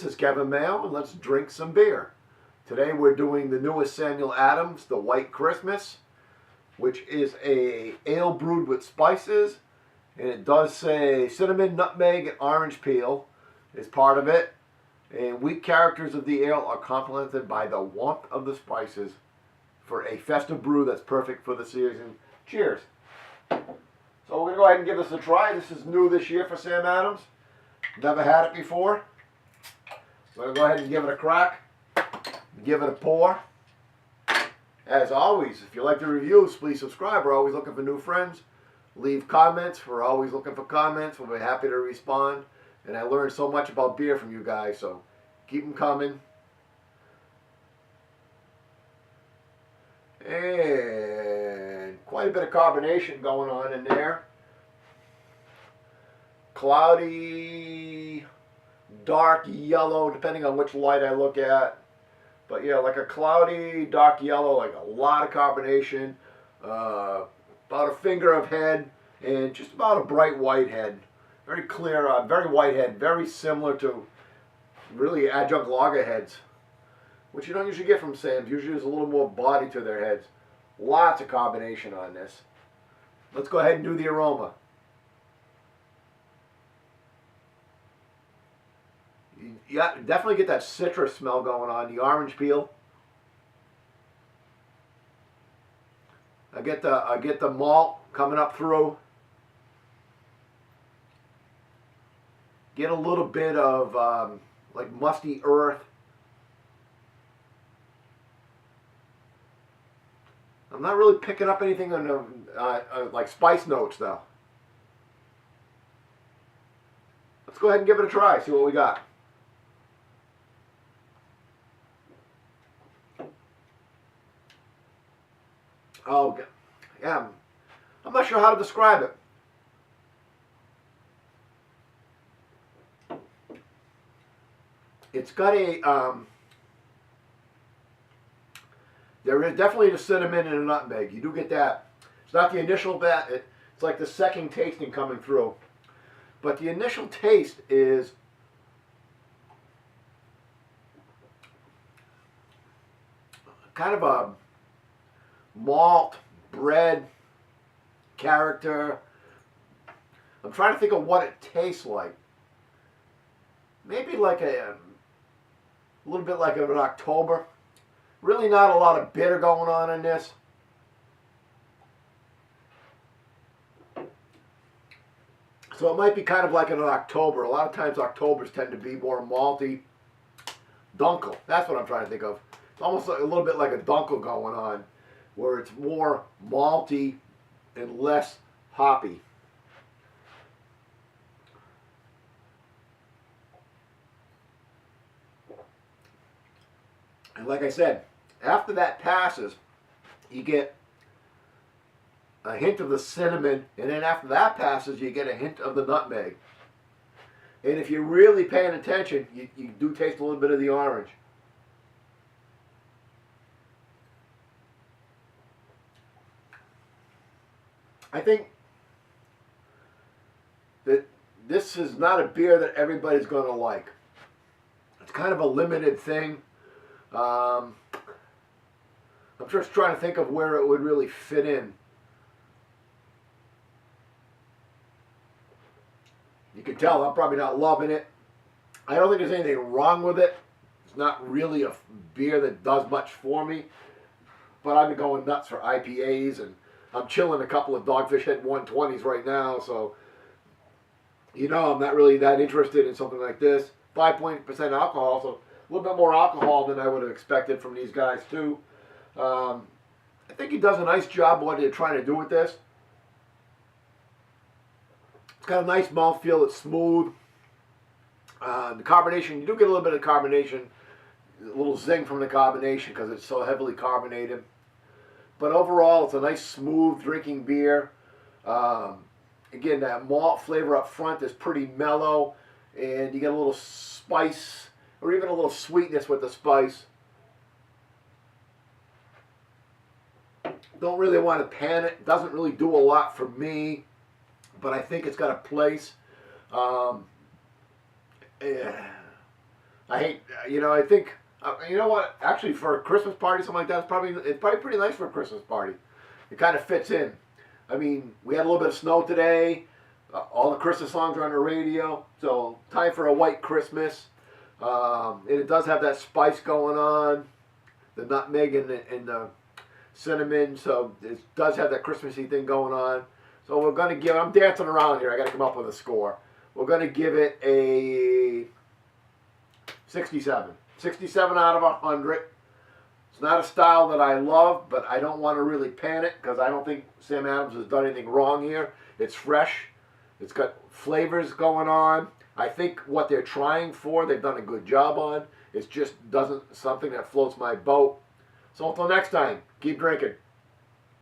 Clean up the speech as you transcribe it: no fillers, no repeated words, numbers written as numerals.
this is Kevin Mayo, and let's drink some beer. Today we're doing the newest Samuel Adams, the White Christmas, which is a ale brewed with spices, and it does say cinnamon, nutmeg, and orange peel is part of it. And weak characters of the ale are complemented by the warmth of the spices for a festive brew that's perfect for the season. Cheers. So we're going to go ahead and give this a try. This is new this year for Sam Adams. Never had it before. We're going to go ahead and give it a crack. Give it a pour. As always, if you like the reviews, please subscribe. We're always looking for new friends. Leave comments. We're always looking for comments. We'll be happy to respond. And I learned so much about beer from you guys, so keep them coming. And quite a bit of carbonation going on in there. Cloudy, dark yellow, depending on which light I look at. But yeah, like a cloudy, dark yellow, like a lot of carbonation. About a finger of head, and just about a bright white head. Very clear, very white head, very similar to really adjunct lager heads, which you don't usually get from Sam's. Usually there's a little more body to their heads. Lots of carbonation on this. Let's go ahead and do the aroma. Yeah, definitely get that citrus smell going on, the orange peel. I get the malt coming up through. Get a little bit of like musty earth. I'm not really picking up anything on the, like spice notes though. Let's go ahead and give it a try, see what we got. Oh, yeah, I'm not sure how to describe it. It's got a, there is definitely the cinnamon and a nutmeg. You do get that. It's not the initial bat, it's like the second tasting coming through. But the initial taste is kind of a malt, bread character. I'm trying to think of what it tastes like. Maybe like a little bit like an October. Really not a lot of bitter going on in this. So it might be kind of like an October. A lot of times Octobers tend to be more malty. Dunkel, that's what I'm trying to think of. It's almost like a little bit like a Dunkel going on, where it's more malty and less hoppy. And like I said, after that passes, you get a hint of the cinnamon, and then after that passes, you get a hint of the nutmeg. And if you're really paying attention, you do taste a little bit of the orange. I think that this is not a beer that everybody's going to like. It's kind of a limited thing. I'm just trying to think of where it would really fit in. You can tell I'm probably not loving it. I don't think there's anything wrong with it. It's not really a beer that does much for me. But I've been going nuts for IPAs, and I'm chilling a couple of Dogfish Head 120s right now, so you know I'm not really that interested in something like this. 5% alcohol, so a little bit more alcohol than I would have expected from these guys too. I think he does a nice job what they're trying to do with this. It's got a nice mouthfeel, it's smooth. The carbonation, you do get a little bit of carbonation, a little zing from the carbonation because it's so heavily carbonated. But overall, it's a nice, smooth drinking beer. Again, that malt flavor up front is pretty mellow, and you get a little spice, or even a little sweetness with the spice. Don't really want to pan it. Doesn't really do a lot for me, but I think it's got a place. I hate, I think, you know what? Actually, for a Christmas party, something like that, it's probably pretty nice for a Christmas party. It kind of fits in. I mean, we had a little bit of snow today. All the Christmas songs are on the radio, so time for a white Christmas. And it does have that spice going on, the nutmeg and the cinnamon, so it does have that Christmassy thing going on. So we're going to give, I'm dancing around here, I got to come up with a score. We're going to give it a 67. 67 out of 100. It's not a style that I love, but I don't want to really pan it because I don't think Sam Adams has done anything wrong here. It's fresh. It's got flavors going on. I think what they're trying for, they've done a good job on. It just doesn't something that floats my boat. So until next time, keep drinking.